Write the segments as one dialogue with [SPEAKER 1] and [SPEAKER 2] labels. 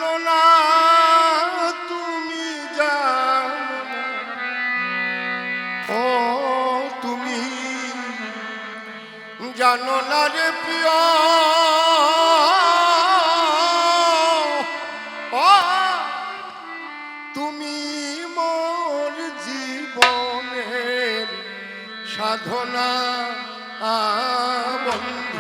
[SPEAKER 1] জানো না তুমি জানো না ও তুমি জানো না রে প্রিয় ও তুমি মোর জীবনের সাধনা বন্ধু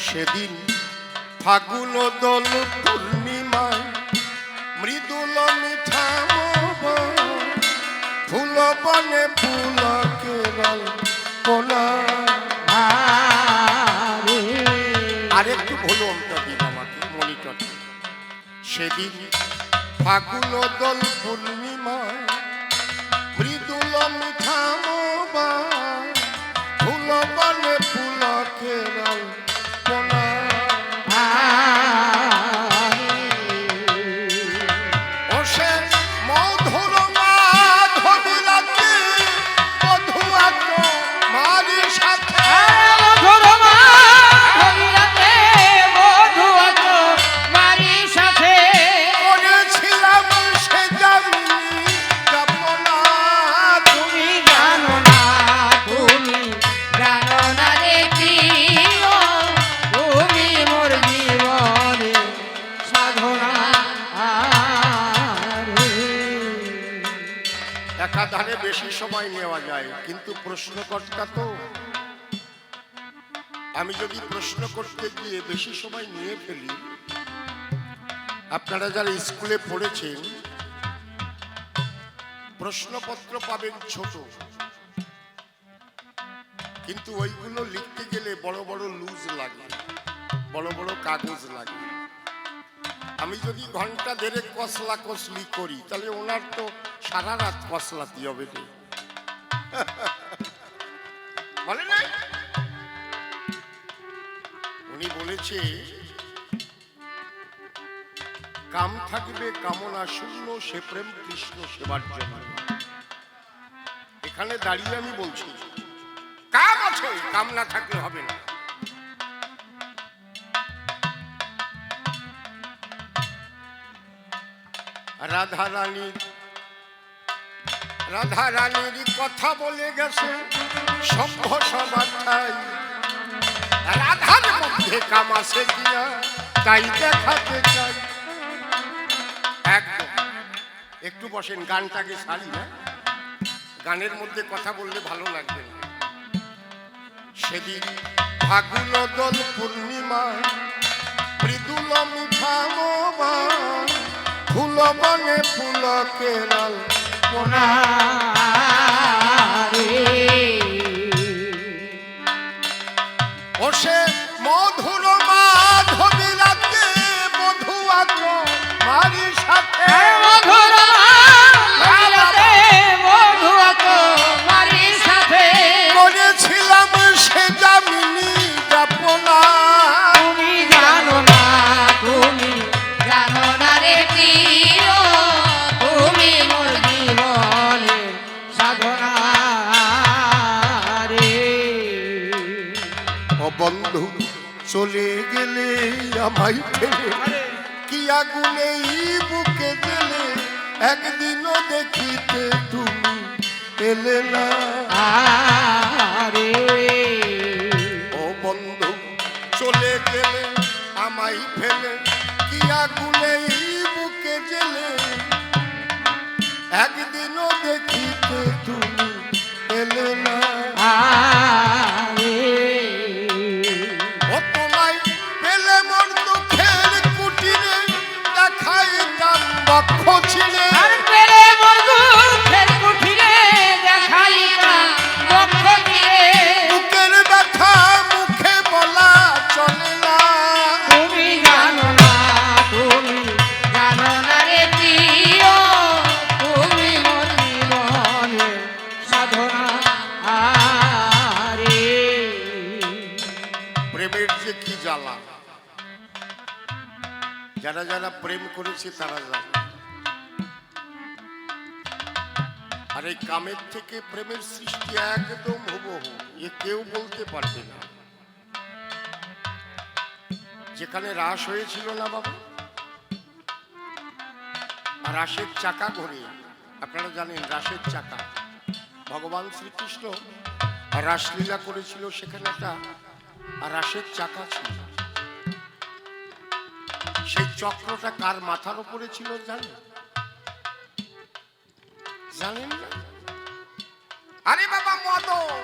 [SPEAKER 1] সেদিন ফাগুন দোল পূর্ণিমায় মৃদুল মিঠা ফুল বনে ফুল কেবল কোনা আরেকটু ভলিউমটা দিন আমাকে মনিটর। সেদিন ফাগুন দোল পূর্ণিমায় মৃদুল মিঠা ফুল বনে ফুল কেবল একাধারে বেশি সময় নেওয়া যায়, কিন্তু প্রশ্নকর্তা তো আমি যদি প্রশ্ন করতে গিয়ে বেশি সময় নিয়ে ফেলি, আপনারা যারা স্কুলে পড়েছেন প্রশ্নপত্র পাবেন ছোট, কিন্তু ওইগুলো লিখতে গেলে বড় বড় লুজ লাগে, বড় বড় কাগজ লাগে। আমি যদি ঘন্টা দেড়েক কসলা কসলি করি তাহলে ওনার তো সারা রাত কসলাতি হবে বলে না। উনি বলেছে কাম থাকবে কামনা শূন্য সে প্রেম কৃষ্ণ সেবার জন্য। এখানে দাঁড়িয়ে আমি বলছি কাম আছে, কাম না থাকলে হবে না। রাধা রানীর কথা বলে গেছে সভ্য সমাজ, রাধার মধ্যে কাম আছে কিনা তাই দেখাতে চাই। একটু বসেন, গানটাকে ছাড়ি না, গানের মধ্যে কথা বললে ভালো লাগবে না। সেদিন ফাগুন দোল পূর্ণিমা মৃদুল মিঠা ফুল বনে ফুল কেরল ও সে মধুর মাধবী রাতে মধুয়া মারি সাথে করেছিলাম সে জামিনী যাপনা।
[SPEAKER 2] তুমি জানো না, তুমি জানো না রে প্রিয়, তুমি মোর জীবনের সাধনা রে।
[SPEAKER 1] ও বন্ধু চলে গেলে আমায় ফেলে কি আগুনে বুকে গেলে, একদিনও দেখিতে তুমি এলে না। ও বন্ধু চলে গেলে আমায় ফেলে কি আগুনে বুকে জেলে, একদিনও দেখিতে তুমি এলে না। জ্বালা। যারা যারা প্রেম করেছে তারা জানে। আর এই কামের থেকে প্রেমের সৃষ্টি একদম হুবহু, এ কেউ বলতে পারবে না। যেখানে রাস হয়েছিল না বাবা, আর রাসের চাকা ঘোরে, আপনারা জানেন রাসের চাকা, ভগবান শ্রীকৃষ্ণ রাসলীলা করেছিল, সেখানে একটা রাসের চাকা ছিল। সেই চক্রটা কার মাথার উপরে ছিল জানেন? জানেন না? আরে বাবা মদন।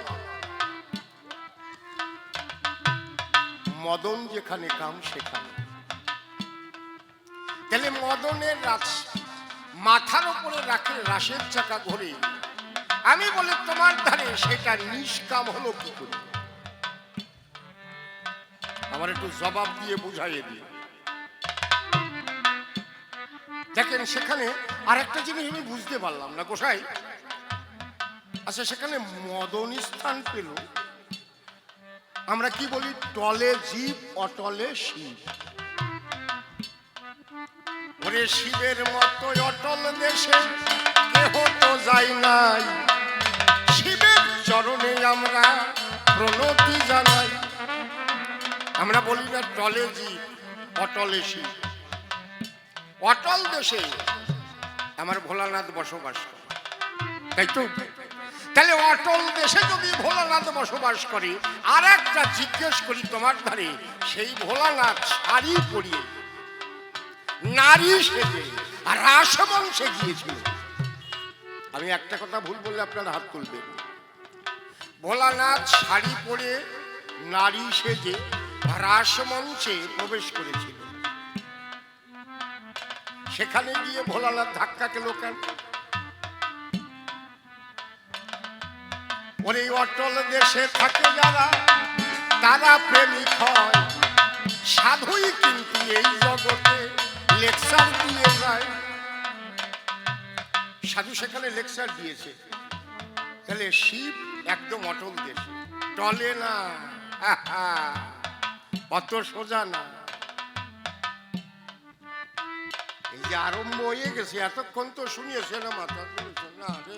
[SPEAKER 1] মদন যেখানে কাম সেখানে। তাহলে মদনের মাথার উপরে রাখে রাসের চাকা ঘোরে, আমি বলি তোমার ধারে সেটা নিষ্কাম হলো কি করে? আমার একটু জবাব দিয়ে বুঝাইয়ে দিয়ে দেখেন। সেখানে আর একটা জিনিস আমি বুঝতে পারলাম না গোসাই। আচ্ছা, সেখানে মদন স্থান পেল, আমরা কি বলি টলে জীব অটলে শিব। ওরে শিবের মতো অটল দেশে কেহ তো যাই নাই, শিবের চরণে আমরা প্রণতি জানাই। আমরা বলি না টলে জীব অটলে শিব। অটল দেশে আমার ভোলানাথ বসবাস করে, তাই তো? তাহলে অটল দেশে যদি ভোলানাথ বসবাস করে, আর একটা জিজ্ঞেস করি তোমার ধারে, সেই ভোলানাথ শাড়ি পরিয়ে নারী সেজে আর রাসমঞ্চে গিয়েছিল। আমি একটা কথা ভুল বললে আপনারা হাত তুলবেন। ভোলানাথ শাড়ি পরে নারী সেজে রাসমঞ্চে প্রবেশ করেছিল। সেখানে গিয়ে ভোলানাথ ধাক্কা খেল কেন? ওরে অটল দেশে থাকে যারা তারা প্রেমিক হয়, সাধুই কিন্তু এই জগতে লেকচার দিয়ে যায়। সাধু সেখানে লেকচার দিয়েছে। তাহলে শিব একদম অটল দেশে, টলে না, অত সোজা না। এই যে আরম্ভ হয়ে গেছে, এতক্ষণ তো শুনিয়েছে না, মাথা শুনেছে না। আরে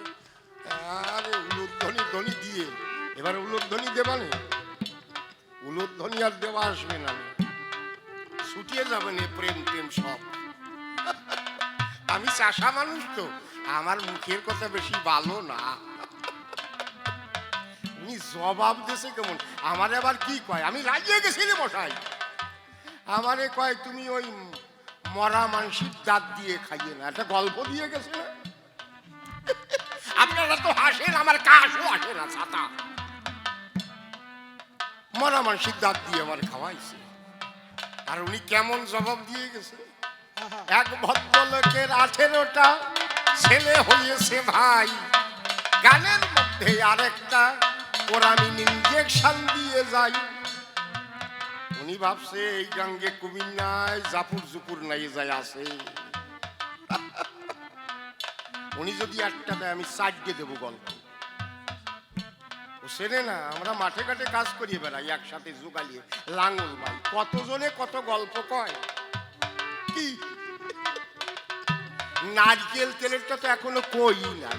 [SPEAKER 1] আরে উলুধ্বনি ধ্বনি দিয়ে এবার উলুধ্বনি দেবা নেই, উলুধ্বনি আর দেওয়া আসবে না, ছুটিয়ে যাবেন এ প্রেম প্রেম সব। আমি চাষা মানুষ তো, আমার মুখের কথা বেশি ভালো না। উনি জবাব দিয়েছে কেমন, আমারে আবার কি কয়, আমি রাজিয়ে গেছি রে মশাই। আমারে কয় তুমি ওই মরা মানসিক দাঁত দিয়ে খাইয়ে না, একটা গল্প দিয়ে গেছে না। আপনারা তো হাসেন, আমার কাশও আসে না ছাতা। মরা মানসিক দাঁত দিয়ে আমার খাওয়াইছে। আর উনি কেমন জবাব দিয়ে গেছে, এক ভদ্রলোকের 18টা ছেলে হয়েছে ভাই, গানের মধ্যে আরেকটা কোরামিন ইনজেকশন দিয়ে যাই। উনি ভাবছে এই গাঙ্গে কুমির নাই, জাপুর জুপুর নাই যায় আছে। উনি যদি একটা দেয় আমি 4 দিয়ে দেবো গল্প। ও সেনে না, আমরা মাঠে ঘাটে কাজ করিয়ে বেড়াই একসাথে জোগালিয়ে লাঙ্গল ভাই, কতজনে কত গল্প কয়। কি নারকেল তেলেরটা তো এখনো কই না।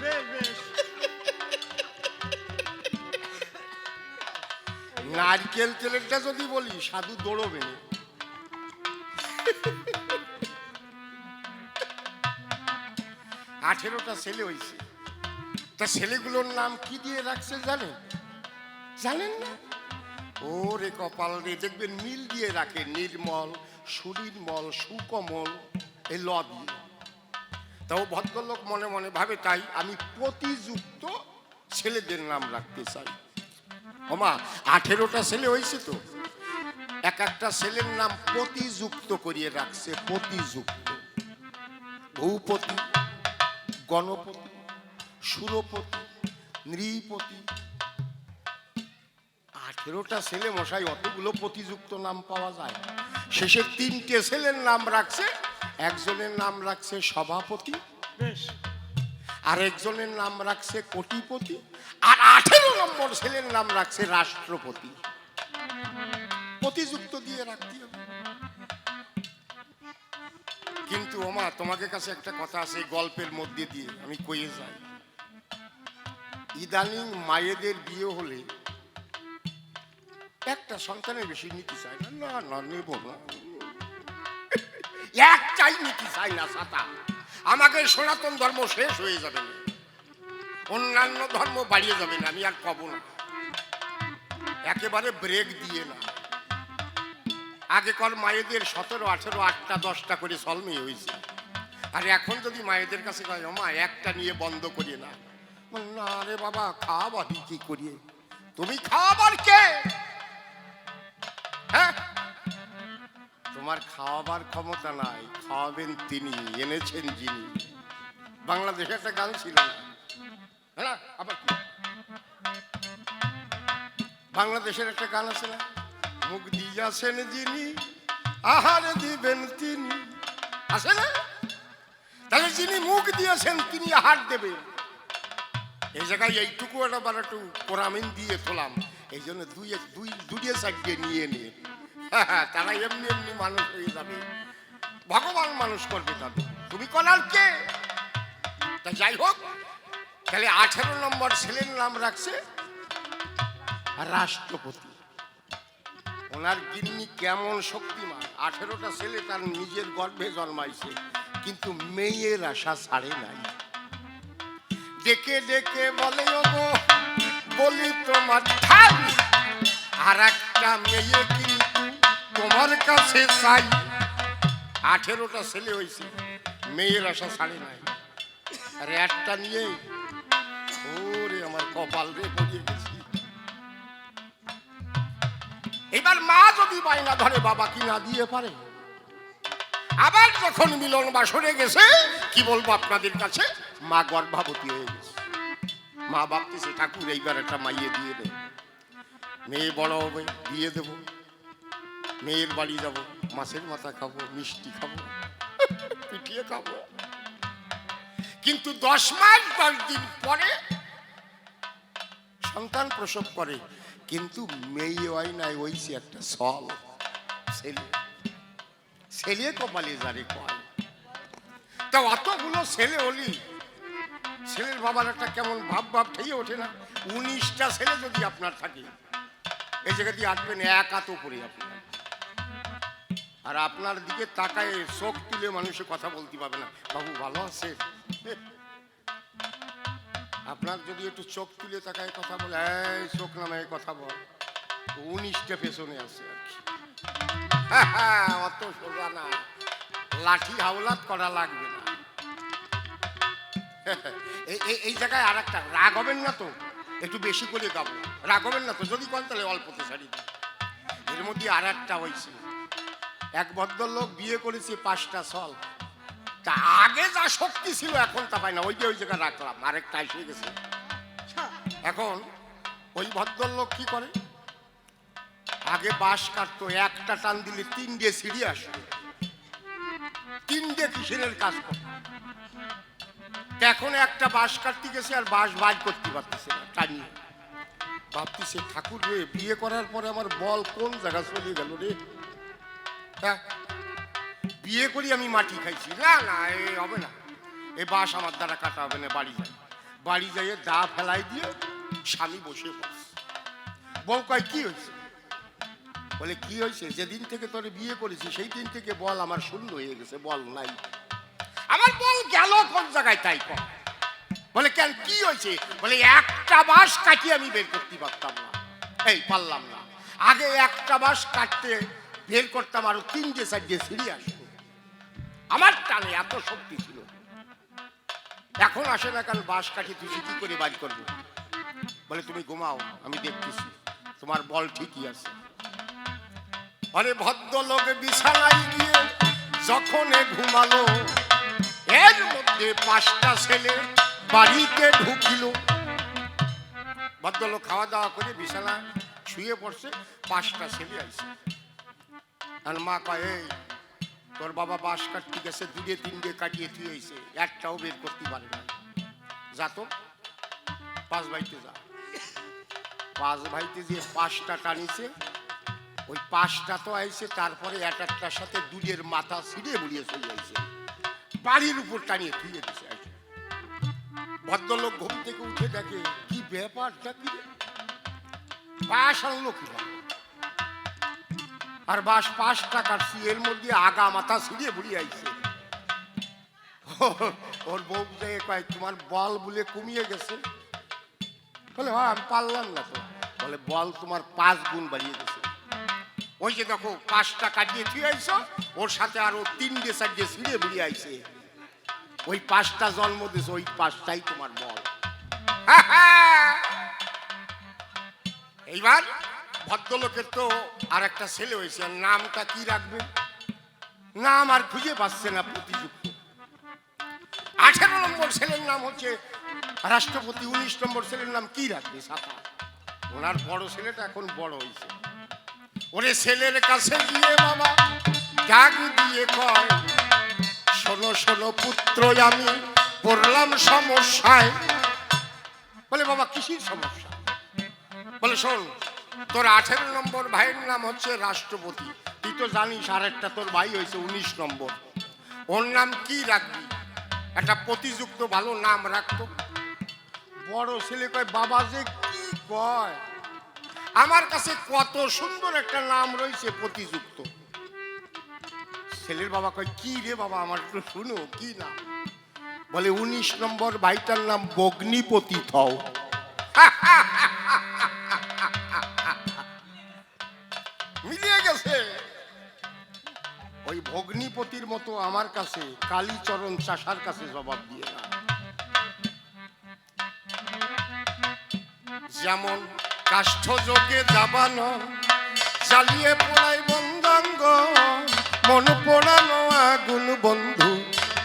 [SPEAKER 1] নারকেল তেলেরটা যদি বলি সাধু দৌড়বে না। 18টা ছেলে হয়েছে, তা ছেলেগুলোর নাম কি দিয়ে রাখছে জানেন? জানেন না? ও রে কপাল রে, দেখবেন নীল দিয়ে রাখে, নির্মল, সুনির্মল, সুকমল, এই ল দিয়ে। তাও ভদ্রলোক মনে মনে ভাবে তাই আমি প্রতিযুক্ত ছেলেদের নাম রাখতে চাই। ওমা 18টা ছেলে হয়েছে তো, এক একটা ছেলের নাম প্রতিযুক্ত করিয়ে রাখছে। প্রতিযুক্ত, ভূপতি, গণপতি, সুরপতি, নৃপতি। 18টা ছেলে মশাই, অতগুলো প্রতিযুক্ত নাম পাওয়া যায়? শেষে 3টে ছেলের নাম রাখছে। একজনের নাম রাখছে সভাপতি, আর একজনের নাম রাখছে কোটিপতি, আর 18 নম্বর ছেলের নাম রাখছে রাষ্ট্রপতি। প্রতিযুক্ত দিয়ে রাখতে হবে। কিন্তু ওমা তোমাকে কাছে একটা কথা আছে, এই গল্পের মধ্যে দিয়ে আমি কয়ে যাই, ইদানিং মায়েদের বিয়ে হলে একটা সন্তানের বেশি নিতে চায় না। না না, নেব না, একটাই নিতে চাই না সাতা। আমাকে সনাতন ধর্ম শেষ হয়ে যাবে না, অন্যান্য ধর্ম বাড়িয়ে যাবে না, আমি আর কব না। একেবারে ব্রেক দিয়ে না। আগেকার মায়েদের 17, 18, 8টা 10টা করে সলমে হয়েছে। আর এখন যদি মায়েদের কাছে কয় মা একটা নিয়ে বন্ধ করিয়ে না, না রে বাবা, খাওয়াবাদি কি করিয়ে? তুমি খাওয়াবার কে? হ্যাঁ, তোমার খাওয়াবার ক্ষমতা নাই, খাওয়াবেন তিনি, এনেছেন যিনি। বাংলাদেশে একটা গান ছিল না, হ্যাঁ আবার কি বাংলাদেশের একটা গান আছে না, মুখ দিয়াছেন যিনি আহার দিবেন তিনি, আছে না? তাহলে যিনি মুখ দিয়েছেন তিনি আহার দেবেন। এই জায়গায় এইটুকু একটা একটু কোরামিন দিয়ে তোলাম, এই জন্য দুইয়ে সাইডে নিয়ে নিয়ে তারা এমনি এমনি মানুষ হয়ে যাবে, ভগবান মানুষ করবে তাদের। তুমি করার কে? তা যাই হোক, তাহলে 18 নম্বর ছেলের নাম রাখছে রাষ্ট্রপতি। ওনার গিন্নি কেমন শক্তিমান, 18টা ছেলে তার নিজের গর্ভে জন্মাইছে, কিন্তু মেয়ের আশা ছাড়ে নাই। ডেকে ডেকে বলে ওগো বলি তোমার ঠাই, আর একটা মেয়ে কিন্তু তোমার কাছে চাই। 18টা ছেলে হয়েছে, মেয়ের আশা ছাড়ে নাই। আর একটা নিয়ে ওরে আমার কপাল রে পড়িয়ে গেছি। এবার মা যদি বায়না ধরে বাবা কি না দিয়ে পারে, আবার যখন মিলন বাসরে গেছে, কি বলবো আপনাদের কাছে, মা গর্ভবতী হয়ে গেছে। মা ভাবতেছে ঠাকুর এইবার একটা মাইয়ে দিয়ে দেব, মেয়ে বড় হবে, দিয়ে দেব, মেয়ের বাড়ি যাব, মাছের মাথা খাবো, মিষ্টি খাবো, পিঠিয়ে খাবো। কিন্তু 10 মাস 10 দিন পরে সন্তান প্রসব করে, কিন্তু মেয়ে হয় নাই, হইছে একটা সল ছেলে। ছেলে কপালে যারে কয়। তা অতগুলো ছেলে হলি, ছেলের বাবার একটা কেমন ভাব ঠেয়ে ওঠে না? 19টা ছেলে যদি আপনার থাকে, এই জায়গা দিয়ে আসবেন এক হাত উপরে আপনার, আর আপনার দিকে তাকায় চোখ তুলে মানুষে কথা বলতে পারবে না, বাবু ভালো আছে? আপনার যদি একটু চোখ তুলে তাকায় কথা বলে, এই চোখ নামে কথা বল, 19টা পেছনে আছে আর কি। অত সোজা না, লাঠি হাওলাত করা লাগবে না। এই জায়গায় আর একটা, রাগ হবেন না তো, একটু বেশি করে গাবো, রাগ হবেন না তো, যদি কন তাহলে অল্পতে ছাড়ি দিই। এর মধ্যে আর একটা হয়েছে, এক ভদ্রলোক বিয়ে করেছে 5টা সল, তা আগে যা শক্তি ছিল এখন তা পাই না, ওই জায়গায় রাখলাম, আরেকটা এসে গেছে। এখন ওই ভদ্রলোক কি করে, আগে বাঁশ কাটতো, একটা টান দিলে 3টে সিঁড়ি আসতো, 3টে কিসের কাজ করতো। এখন একটা বাঁশ কাটতে গেছে আর বাঁশ বাইর করতে পারতেছে না, টানিয়ে। ভাবতেছে ঠাকুর রে, বিয়ে করার পরে আমার বল কোন জায়গা চলে গেল রে। হ্যাঁ, বিয়ে করি আমি মাটি খাইছি, না না এ হবে না, এ বাঁশ আমার দ্বারা কাটা হবে না। বাড়ি যাইয়ে দা ফেলাই দিয়ে স্বামী বসে পড়ছে। বউ কয় কি হয়েছে? বলে কি হয়েছে, যেদিন থেকে তোরে বিয়ে করেছি সেই দিন থেকে বল আমার শূন্য হয়ে গেছে, বল নাই। আমার বল গেল কোন জায়গায় তাই কর। বলে কেন, কি হয়েছে? বলে একটা বাঁশ কাটিয়ে আমি বের করতে পারতাম না, এই পারলাম না। আগে একটা বাঁশ কাটতে বের করতাম, আরো 3টে 4টে সিঁড়ি আসতো, আমার টানে এত শক্তি ছিল। এখন আসে না, কারণ বাঁশ কাটি তুই কি করে বাড়ি করবো। বলে তুমি ঘুমাও, আমি দেখতেছি তোমার বল ঠিকই আছে। আরে ভদ্রলোক বিছানায় গিয়ে যখন ঘুমালো, এর মধ্যে 5টা ছেলে বাড়িতে ঢুকিল। ভদ্রলোক খাওয়া দাওয়া করে বিছানা শুয়ে পড়ছে, 5টা ছেলে আসছে। আর মা কয়, এই তোর বাবা বাঁশ কাটতে গেছে, 2টে 3টে কাটিয়ে তুই হয়েছে, একটাও বের করতে পারে না, যা তো 5 ভাইতে যা। 5 ভাইতে যে 5টা টানিছে, ওই পাঁচটা তো আইছে, তারপরে একটার সাথে দুধের মাথা ছিঁড়ে মুড়িয়ে চলে আইছে, বাড়ির উপর টানিয়ে ধুয়ে দিছে। ভদ্রলোক ঘুম থেকে উঠে দেখে কি ব্যাপারটা, কি বাস আনলো কিভাবে, আর বাস 5 টাকার, এর মধ্যে আগা মাথা ছিঁড়ে বুড়িয়ে আইছে। ওর বউ যায় কয় তোমার বল বলে কমিয়ে গেছে। বলে হ্যাঁ আমি পারলাম না তো। বলে বল তোমার 5 গুণ বাড়িয়ে গেছে। ওই যে দেখো 5 টাকা দিয়ে তুই আইছো, ওর সাথে আরো 3-4 ছিঁড়ে বুড়িয়ে আইছে। ওই 5টা জন্ম দিয়েছে, ওই 5টাই তোমার বল। এইবার ভদ্রলোকের তো আর একটা ছেলে হয়েছে, নামটা কি রাখবে, নাম আর খুঁজে পাচ্ছে না প্রতিযুক্ত। 18 নম্বর ছেলের নাম হচ্ছে রাষ্ট্রপতি, 19 নম্বর ছেলের নাম কি রাখবে সাফা। ওনার বড় ছেলেটা এখন বড় হয়েছে, ওরে ছেলের কাছে গিয়ে বাবা ডাক দিয়ে কয় শোনো শোনো পুত্র আমি পড়লাম সমস্যায়। বলে বাবা কিসের সমস্যা? বলে শোন, তোর 18 নম্বর ভাইয়ের নাম হচ্ছে রাষ্ট্রপতি, তুই তো জানিস আর একটা তোর ভাই হয়েছে 19 নম্বর, ওর নাম কি রাখবি? একটা প্রতিযুক্ত ভালো নাম রাখতো। বড় ছেলে কয় বাবা যে কি কয়, আমার কাছে কত সুন্দর একটা নাম রয়েছে প্রতিযুক্ত। ছেলের বাবা কয় কি রে বাবা, আমার একটু শুনো কি নাম? বলে 19 নম্বর ভাইটার নাম বগ্নিপতি থও। মিলিয়ে গেছে। ওই ভগ্নিপতির মতো আমার কাছে কালীচরণ চাষার কাছে জবাব দিয়ে না। যেমন কাষ্ঠ যোগে দাবানো জ্বালিয়ে পোড়াই বন্দাঙ্গ, মন পোড়ানো আগুন বন্ধু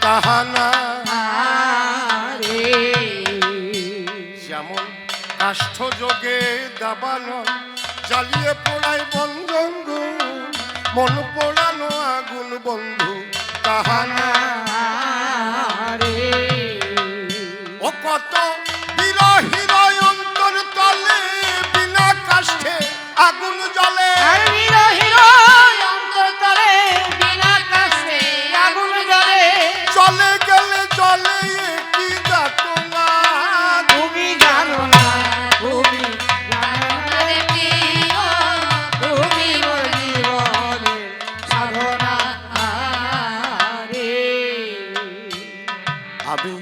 [SPEAKER 1] তাহানা। যেমন কাষ্ঠ যোগে দাবানো জ্বালিয়ে পোড়াই বন্দাঙ্গ, মন পোড়ানো আগুন বন্ধু তাহানা। ও কত বিরহীর অন্তর তলে বিনা কাষ্ঠে আগুন জ্বলে, চলে গেলে চলে কি যাতনা।
[SPEAKER 2] তুমি জানো না, তুমি জানো না রে প্রিয়, তুমি মোর জীবনের সাধনা রে।
[SPEAKER 1] আমি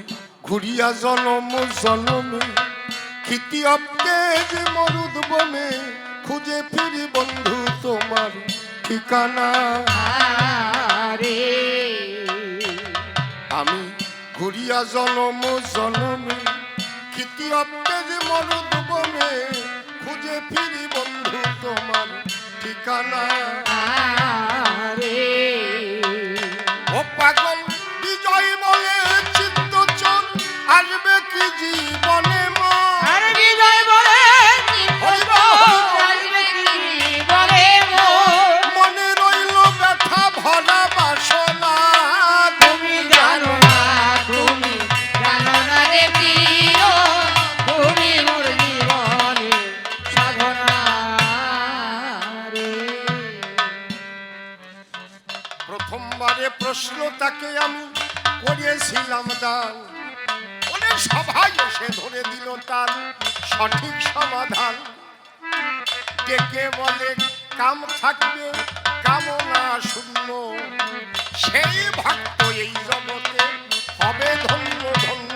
[SPEAKER 1] ঘুরিয়া জনম জনমে খিতি অবকেজ মরুদ বনে, খুঁজে ফিরি বন্ধু তোমার ঠিকানা। আমি ঘুরিয়া জনম জনমে খিতি অবকেজ মরুদ বনে, খুঁজে ফিরি বন্ধু তোমার ঠিকানা। ও পাগল বিজয় বলে চিত্ত চোর আসবে কি জীবনে মা। মনে রইল ব্যথা ভরা বাসনা।
[SPEAKER 2] তুমি জানো না, তুমি জানো না রে প্রিয়, তুমি মোর জীবনের সাধনা রে।
[SPEAKER 1] প্রথমবারে প্রশ্ন তাকে আমি করিয়েছিলাম দান, অনেক সভায় এসে ধরে দিল তার সঠিক সমাধান। ডেকে বলে কাম থাকবে কামনা শূন্য, সেই ভক্ত এই জগতে হবে ধন্য ধন্য।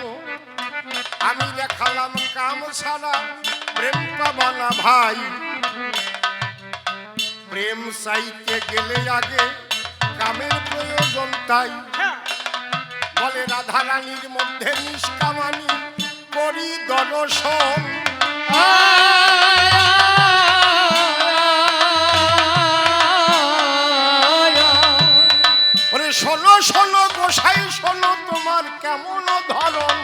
[SPEAKER 1] আমি দেখালাম কাম ছাড়া প্রেম পাবা না ভাই, প্রেম চাইতে গেলে আগে কামের প্রয়োজন তাই। বলে রাধারানীর মধ্যে নিষ্কামানি করি দর্শন, ওরে শোনো শোনো গোসাই শোনো তোমার কেমন ধরন।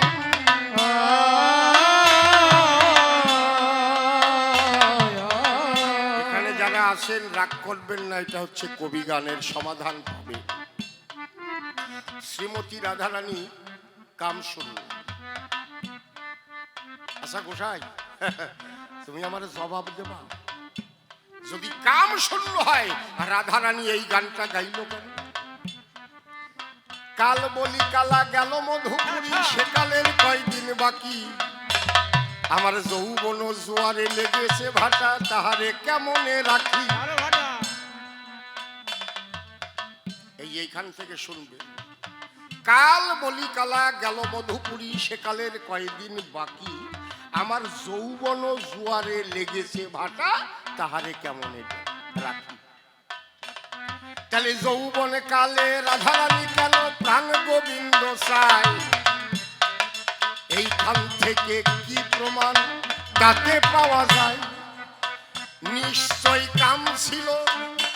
[SPEAKER 1] এখানে যারা আছেন রাগ করবেন না, এটা হচ্ছে কবি গানের সমাধান পাবে। শ্রীমতী রাধারানী কাম শুনল। আচ্ছা গোসাই, তুমি আমার জবাব দেবা, যদি কাম শূন্য হয়, রাধারানী এই গানটা গাইল কেন? কাল বলি কালা গেল মধুপুরী, সেকালের কয়দিন বাকি, আমার যৌবন জোয়ারে লেগেছে ভাটা, তাহারে কেমনে রাখি। এইখান থেকে শুনবে, কাল বলি কালা গেল মধুপুরী, সেকালের কয়দিন বাকি, আমার যৌবন জোয়ারে লেগেছে ভাটা, তাহারে কেমনে রাখি। তাহলে যৌবন কালে রাধারানী কেন প্রাণ গোবিন্দ চায়, এইখান থেকে কি প্রমাণ তাতে পাওয়া যায়? নিশ্চয় কাম ছিল,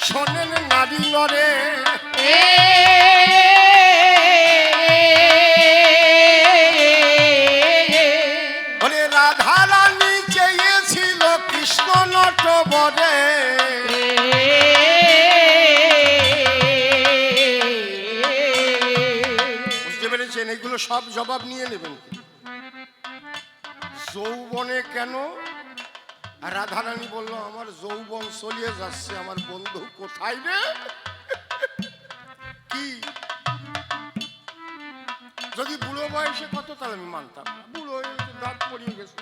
[SPEAKER 1] শোনেন নারী নরে, বলে রাধারানী চেয়েছিল কৃষ্ণ নটবরে। বুঝতে পেরেছেন? এগুলো সব জবাব নিয়ে নেবেন। যৌবনে কেন রাধারানী বলল, আমার যৌবন চলিয়ে যাচ্ছে, আমার বন্ধু কোথায় রে? কি যদি বুড়ো বয়সে কত, তাহলে আমি মানতাম, বুড়ো হয়ে দাঁত পড়িয়ে গেছে,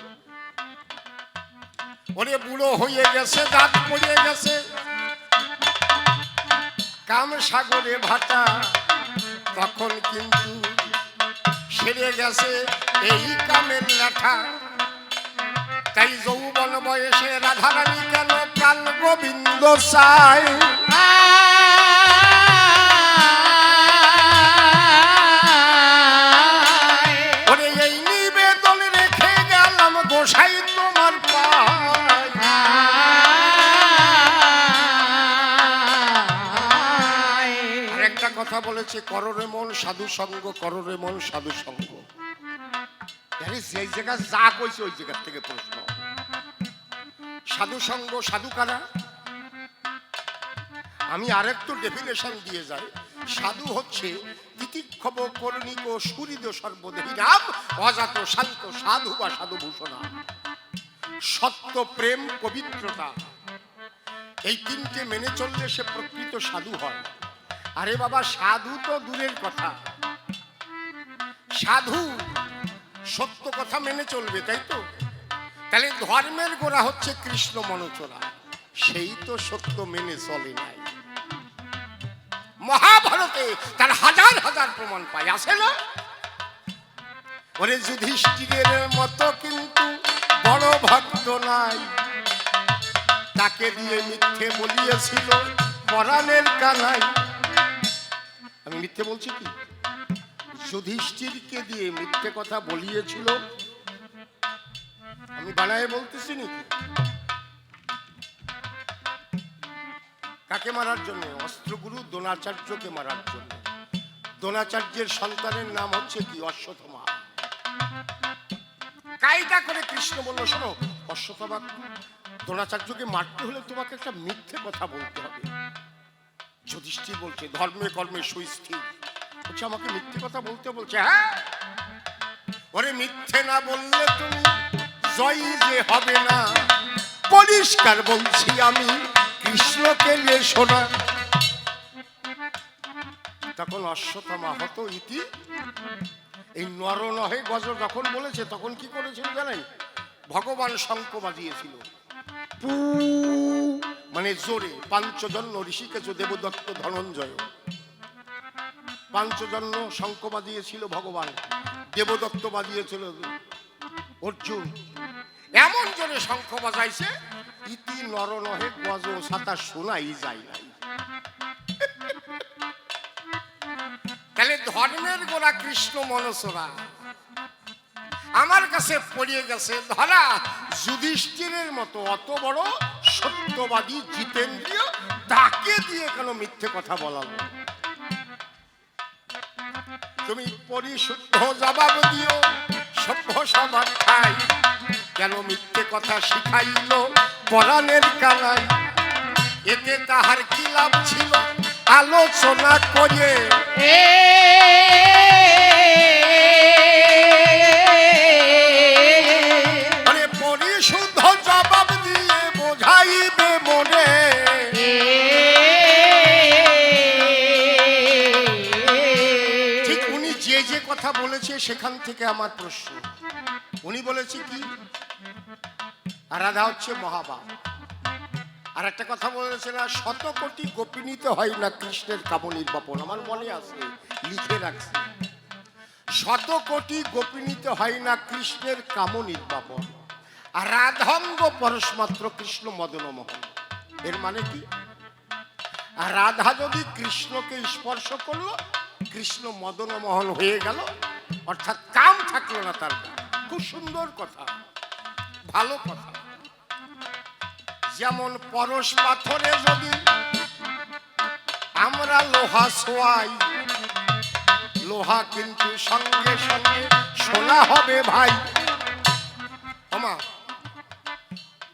[SPEAKER 1] ওরে বুড়ো হয়ে গেছে, দাঁত পড়িয়ে গেছে, কাম সাগরে ভাটা, তখন কিন্তু সেরে গেছে এই কামের লেখা। তাই যৌবন বয়সে রাধারানী কেন প্রাণ গোবিন্দ চায়? ওরে এই নিবেদন রেখে গেলাম গোসাই তোমার পায়। আর একটা কথা বলেছে, কররে মন সাধু সঙ্গ, কররে মন সাধু সঙ্গ। সেই জায়গা যা কইছে ওই জায়গার থেকে প্রশ্ন। সাধু সঙ্গ, সাধু কারা? আমি আরেকটু ডেফিনেশন দিয়ে যাই। সাধু হচ্ছে তিতিক্ষব কর্ণিক সুহৃদ সর্বদেহী রাম, অজাত শান্ত সাধু বা সাধুভূষণা, সত্য প্রেম পবিত্রতা, এই তিনটে মেনে চললে সে প্রকৃত সাধু হয়। আরে বাবা, সাধু তো দূরের কথা, সাধু সত্য কথা মেনে চলবে, তাই তো? তাহলে ধর্মের গোড়া হচ্ছে কৃষ্ণ মনোচরা, সেই তো সত্য মেনে চলে নাই। মহাভারতে তার হাজার হাজার প্রমাণ পাই, আছে না? ওরে যুধিষ্ঠিরের মতো কিন্তু বড় ভক্ত নাই, তাকে দিয়ে মিথ্যে বলিয়েছিল পরাণের কানাই। আমি মিথ্যে বলছি কি? যুধিষ্ঠিরকে দিয়ে মিথ্যে কথা বলিয়েছিল, আমি বানায় বলতেছি নাকি? কাকে মারার জন্য? অস্ত্রগুরু দ্রোণাচার্যকে মারার জন্য। দ্রোণাচার্যের সন্তানের নাম হচ্ছে কি? অশ্বত্থামা। কায়দা করে কৃষ্ণ বলল, শোনো অশ্বত্থামা, দ্রোণাচার্যকে মারতে হলে তোমাকে একটা মিথ্যে কথা বলতে হবে। যুধিষ্ঠির বলছে, ধর্মে কর্মে সুস্থির, বলছে আমাকে মিথ্যে কথা বলতে বলছে। হ্যাঁ, ওরে মিথ্যে না বললে তুমি জয়ী যে হবে না, পরিষ্কার বলছি আমি কৃষ্ণকে নিয়ে শোনা। তখন অশ্বত্থামা হত ইতি, এই নর নহে গজ যখন বলেছে, তখন কি করেছিল জানেন? ভগবান শঙ্খ বাজিয়েছিল, পু মানে জোরে। পাঞ্চজন্য ঋষিকেশ, দেবদত্ত, ধনঞ্জয়, পাঞ্চজন্য শঙ্খ বাজিয়েছিল ভগবান, দেবদত্ত বাজিয়েছিল অর্জুন। এমন জোরে শঙ্খ বাজাইছে, ইতি নর নহে গজ সাতা শোনাই যায় নাই। তাহলে ধর্মের গোড়া কৃষ্ণ মনসরা। আমার কাছে পড়িয়ে গেছে ধরা, যুধিষ্ঠিরের মতো অত বড় সত্যবাদী জিতেন্দ্রীয়, তাকে দিয়ে কেন মিথ্যে কথা বলাবো? তুমি পরিশুদ্ধ জবাব দিও, সভ্য সমাজ খাই, কেন মিথ্যে কথা শিখাইল পরাণের কানাই? এতে তাহার কি লাভ ছিল আলোচনা করে? পরিশুদ্ধ জবাব দিয়ে বোঝাইবে মনে, কথা বলেছে সেখান থেকে আমার প্রশ্ন। উনি বলেছে কি রাধা হচ্ছে মহাবাব। আর একটা কথা বলেছে না, শত কোটি গোপিনীতে হয় না কৃষ্ণের কামনীর বাপন। আমার মনে আছে, লিখে রাখছি, শত কোটি গোপিনীতে হয় না কৃষ্ণের কামনীর বাপন, আর রাধাঙ্গ পরশমাত্র কৃষ্ণ মদন মোহন। এর মানে কি? আর রাধা যদি কৃষ্ণকে স্পর্শ করলো, কৃষ্ণ মদন মোহন হয়ে গেল, অর্থাৎ কাম থাকলো না তার। খুব সুন্দর কথা, ভালো কথা। যেমন পরশ পাথরে যদি আমরা লোহা ছোঁয়াই, লোহা কিন্তু সঙ্গে সঙ্গে সোনা হবে ভাই। আমা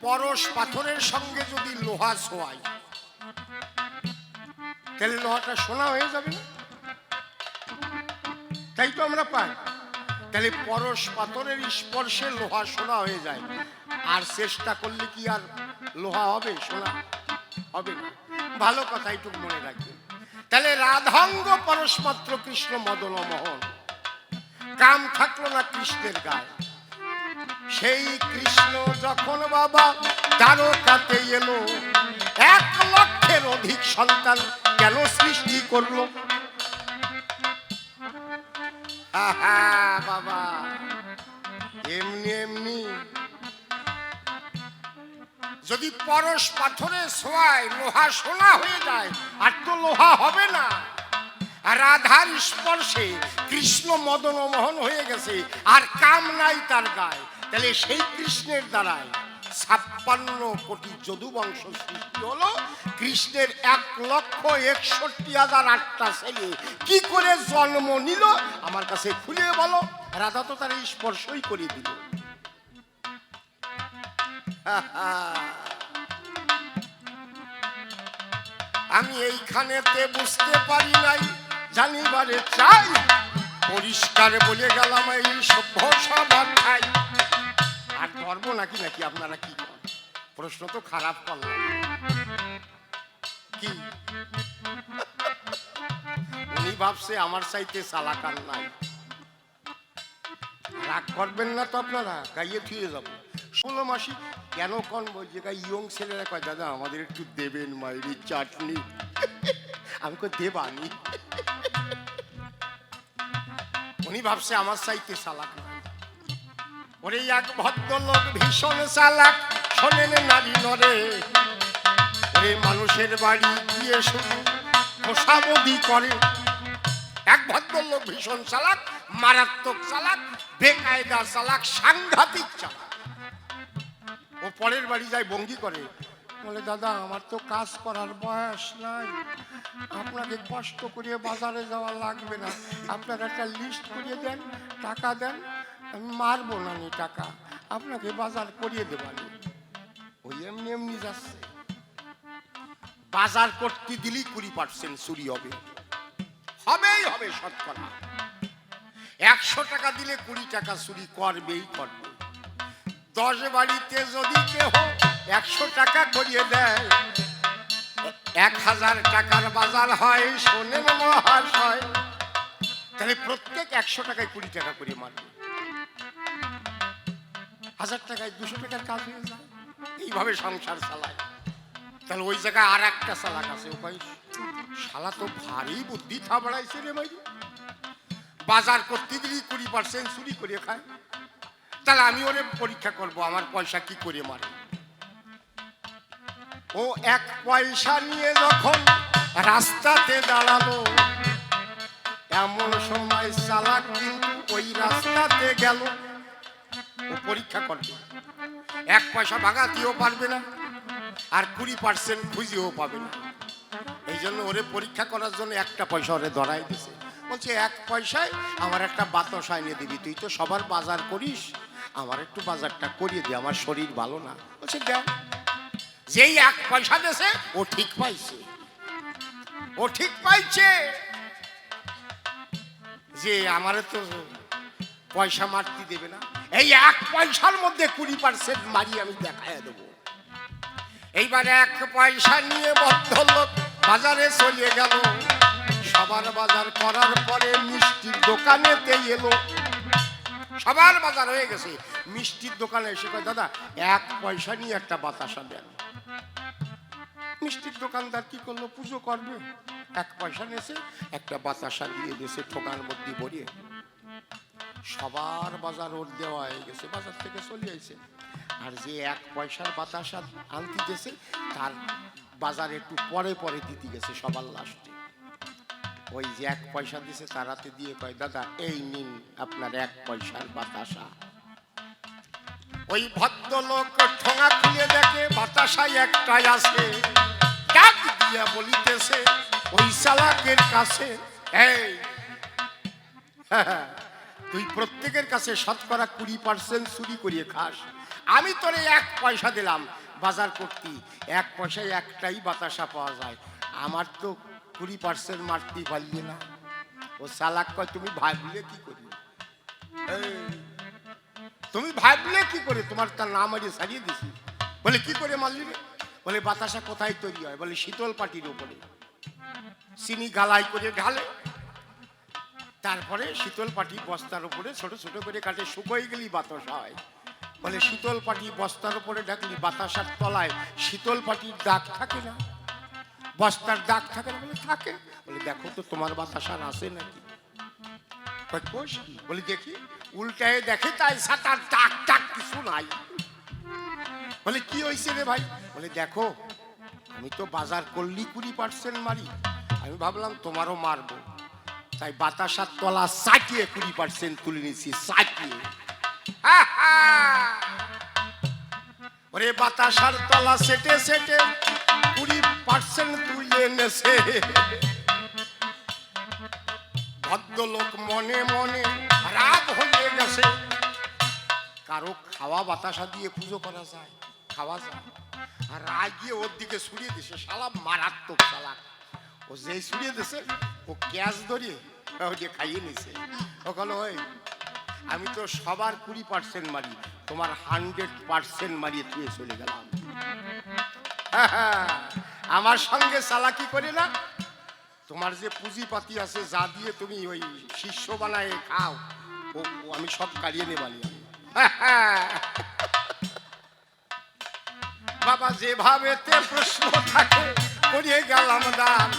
[SPEAKER 1] পরশ পাথরের সঙ্গে যদি লোহা ছোঁয়াই, তাহলে লোহাটা সোনা হয়ে যাবে না? তাই তো আমরা পাই। তাহলে পরশ পাথরের স্পর্শে লোহা সোনা হয়ে যায়, আর চেষ্টা করলে কি আর লোহা হবে? সোনা হবে না। ভালো কথা, একটু মনে রাখবে। তাহলে রাধাঙ্গ পরশমাত্র কৃষ্ণ মদন মোহন, কাম থাকলো না কৃষ্ণের গায়ে। সেই কৃষ্ণ যখন বাবা দ্বারকাতে এলো, 1 লক্ষের অধিক সন্তান কেন সৃষ্টি করলো? বাবা এমনি এমনি যদি পরশ পাথরে ছোঁয়ায় লোহা সোনা হয়ে যায়, আর তো লোহা হবে না। আর রাধার স্পর্শে কৃষ্ণ মদন মোহন হয়ে গেছে, আর কাম নাই তার গায়ে। তাহলে সেই কৃষ্ণের দ্বারায় 56 কোটি যদু বংশ সৃষ্টি হলো। কৃষ্ণের 1,61,008টা ছেলে কি করে জন্ম নিল আমার কাছে খুলে বলো। রাধা তো তার স্পর্শই করে দিল। আমি এইখানেতে বুঝতে পারি নাই, জানিবারে চাই, পরিষ্কার বলে গেলাম এই সভ্য সবার ঠাই। আর ধর্ম নাকি নাকি আপনারা কি করেন? প্রশ্ন তো খারাপ করলাম কি? উনি ভাবছে আমার চাইতে চালাক আর নাই। রাগ করবেন না তো আপনারা, গাইয়ে থুয়ে যাবো। 16 মাসি কেন কন বলছে, ইয়ং ছেলেরা কয় দাদা আমাদের একটু দেবেন মাইরি চাটনি। আমি কই দেবানি। উনি ভাবছে আমার চাইতে চালাক না। ওরে এক ভদ্রলোক ভীষণ চালাক, শোনেন নারী নরে। ওরে মানুষের বাড়ি গিয়ে শুধু খোসামদি করে। এক ভদ্রলোক ভীষণ চালাক, মারাত্মক চালাক, বেকায়দা চালাক, সাংঘাতিক চালাক। ও পরের বাড়ি যায় ভঙ্গি করে, বলে দাদা আমার তো কাজ করার বয়স নাই, আপনাকে কষ্ট করে বাজারে যাওয়া লাগবে না, আপনার একটা লিস্ট করিয়ে দেন, টাকা দেন, আমি মারবো না নি টাকা, আপনাকে বাজার করিয়ে দেবানি। ওই এমনি এমনি যাচ্ছে। বাজার করতে দিলেই 20% চুরি হবে, হবেই হবে শতকরা। 100 টাকা দিলে 20 টাকা চুরি করবেই করবে। 10 বাড়িতে যদি কেহ 100 টাকা করিয়ে দেয়, 1000 টাকার বাজার হয়। শোনেন মহাশয়, তাহলে প্রত্যেক 100 টাকায় 20 টাকা করে মারবে। 1000 টাকায় 200 টাকার কাজ হয়ে যায়। এইভাবে সংসার চালায়। তাহলে ওই জায়গায় আর একটা চালাক আছে, ওই শালা তো ভারী বুদ্ধি থাবড়াইছে রে ভাই। বাজার করতে দিলি 20% চুরি করে খায়। তাহলে আমি ওরে পরীক্ষা করব আমার পয়সা কি করে মারে। ও 1 পয়সা নিয়ে যখন রাস্তাতে দাঁড়ালো, এমন সময় চালাক কিন্তু ওই রাস্তাতে গেল। ও পরীক্ষা করবে, 1 পয়সা ভাগাতেও পারবে না, আর 20% খুঁজেও পাবে না। এই জন্য ওরে পরীক্ষা করার জন্য 1টা পয়সা ওরে ধরাই দিছে। বলছে 1 পয়সায় আমার একটা বাতাস এনে দিবি, তুই তো সবার বাজার করিস, আমার একটু বাজারটা করিয়ে দে, আমার শরীর ভালো না। বলছে দেখ। যেই 1 পয়সা দেছে ও ঠিক পাইছে, ও ঠিক পাইছে যে আমারে তো পয়সা মারতে দেবে না, এই 1 পয়সার মধ্যে 20% মারি আমি দেখায় দেবো। এইবারে 1 পয়সা নিয়ে ভদ্রলোক বাজারে চলে গেল। সবার বাজার করার পরে মিষ্টি মিষ্টির দোকানেতে এলো, সবার বাজার হয়ে গেছে। মিষ্টির দোকানে এসে কয়, দাদা 1 পয়সা নিয়ে একটা বাতাসা দেন। মিষ্টির দোকানদার কি করলো, পুজো করবে, 1 পয়সা নিয়েছে, একটা বাতাসা দিয়ে দিয়েছে ঠোকার মধ্যে ভরিয়ে। সবার বাজার ওর দেওয়া হয়ে গেছে, বাজার থেকে চলে আইছে। আর যে 1 পয়সার বাতাসা আনতে গেছে তার বাজার একটু পরে পরে দিতে গেছে সবার লাস্টে। ওই যে 1 পয়সা দিছে তার হাতে দিয়ে কয়, দাদা এই নিন আপনার 1 পয়সার বাতাসা। ওই ভদ্রলোক ঠোঙা খুলে দেখে বাতাসাই একটাই আছে। ডাক দিয়া বলিতেছে ওই চালাকের কাছে, এই তুই প্রত্যেকের কাছে শতকরা 20% চুরি করিয়ে খাস, আমি তোরে 1 পয়সা দিলাম বাজার করতি, 1 পয়সায় একটাই বাতাসা পাওয়া যায়, আমার তো 20% মারতে পারলি না। ও চালাক কয়, তুমি ভাবলে কি করি, তুমি ভাবলে কি করে, তোমার তার নাম মারিয়ে সারিয়ে দিছি। বলে কি করে মারলি রে? বলে বাতাসা কোথায় তৈরি হয়? বলে শীতল পাটির উপরে চিনি গালাই করে ঢালে, তারপরে শীতল পাটি বস্তার উপরে ছোট ছোট করে কাটে, শুকোয় গেলি বাতাসা হয়। বলে শীতল পাটি বস্তার উপরে ঢাকলি বাতাসার তলায় শীতল পাটির দাগ থাকে না, বস্তার দাগ থাকে না? বলে থাকে। বলে দেখো তো তোমার বাতাসার আছে নাকি? কোষ কি? বলি দেখি। উল্টায় দেখে তাই সাতার টাক টাক কিছু নাই। বলে কি হয়েছে রে ভাই? বলে দেখো আমি তো বাজার করলি 20% মারি, আমি ভাবলাম তোমারও মারবো, তাই বাতাসার তলা সাটিয়ে 20% তুলে নিচ্ছি, সাটিয়ে। ওরে বাতাসার তলা সেটে সেটে 20% তুলে নেছে। ভদ্রলোক মনে মনে রাগ হয়ে গেছে। কারো খাওয়া বাতাসা দিয়ে পুজো করা যায়, খাওয়া যায়? আর রাগ গিয়ে ওর দিকে ছুড়িয়ে দিছে, শালা মারাত্মক চালাক। ও যেই ছুড়িয়ে দিছে ও ক্যাশ ধরিয়ে ওকে খাইয়ে নিছে। ও বলো, ওই আমি তো সবার 20% মারি, তোমার 100% মারিয়ে তুই চলে গেলাম। আমার সঙ্গে চালাকি করে না, তোমার যে পুঁজিপাতি আছে যা দিয়ে তুমি ওই শিষ্য বানায় খাও, ও আমি সব কাড়িয়ে নেবানি। বাবা যেভাবে প্রশ্ন থাকে করিয়ে গেলাম দান,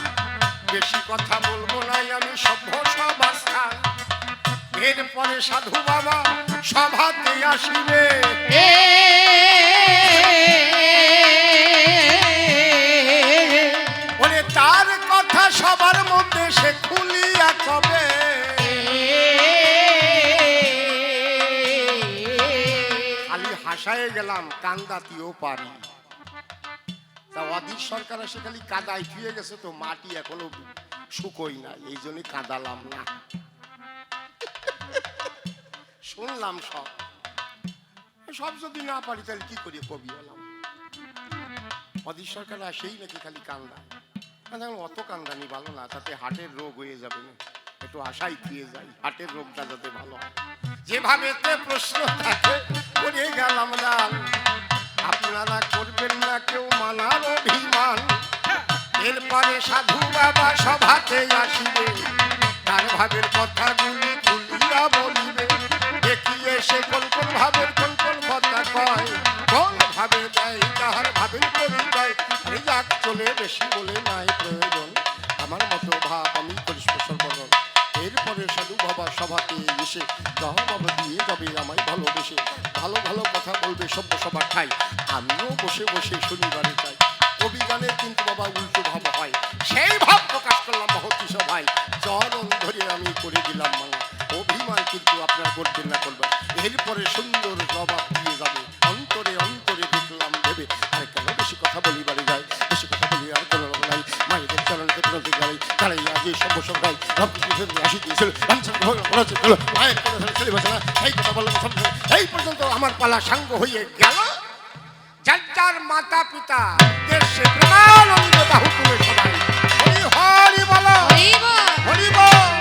[SPEAKER 1] বেশি কথা বলবো নাই আমি সভ্য সভাস্থান। এরপরে সাধু বাবা সভাতে আসিবে, বলে তার কথা সবার মধ্যে সে খুলিয়া কবে। খালি হাসায় গেলাম, কান্দাতিও পারি। তা অধীর সরকার এসে খালি কাদায় ধুয়ে গেছে, তো মাটি এখনো শুকোই না, এই জন্য কাঁদালাম না। শুনলাম সব সব যদি না পারি তাহলে কি করি, কবি হলাম। অধীর সরকার আসেই নাকি খালি কান্দা। অত কান্দানি ভালো না, তাতে হার্টের রোগ হয়ে যাবে না, একটু আশাই ফিরে যাই, হার্টের রোগটা যাতে ভালো হয়। যেভাবে প্রশ্ন থাকে করে গেলাম দান, আপনারা করবেন না কেউ মানার অভিমান। এরপরে সাধু বাবা সভাতে আসিবে, তার ভাবের কথাগুলি খুলিয়া বলিবে। দেখিয়ে সে কোন কোন ভাবের কোন কোন কথা কয়, কোন ভাবে দেয় তাহার ভাবের পরিচয়। যাক চলে বেশি বলে নাই প্রয়োজন, আমার মতো ভাব আমি করিস সর্বজন। এরপরে সাধু বাবা সভাতে এসে জবাব দিয়ে যাবে আমায় ভালোবেসে। ভালো ভালো কথা বলবে সভ্য সবার ঠাই, আমিও বসে বসে শনিবারে চাই। অভিযানের কিন্তু বাবা উল্টো ভাব হয়, সেই ভাব প্রকাশ করলাম মহতি সভায়। চরণ ধরে আমি করে দিলাম মানা, অভিমান কিন্তু আপনারা করবেন না, করবেন। এরপরে সুন্দর জবাব দিয়ে যাবে, অন্তরে অন্তরে দেখলাম ভেবে। আর কেন বেশি কথা বলিবারে যায়, বেশি কথা বলি আর কোনো নাই। মায়েদের চরণকে প্রতি গাই তারাই আজ সভ্য সভায় আসি দিয়েছিল। মায়ের কথা চলে বসে না, এই কথা বললাম। এই পর্যন্ত আমার পালা সাঙ্গ হয়ে গেল। যার যার মাতা পিতা দেশে প্রেমানন্দ বাহু তুলে সবাই হরি হরি বলো, হরি বল।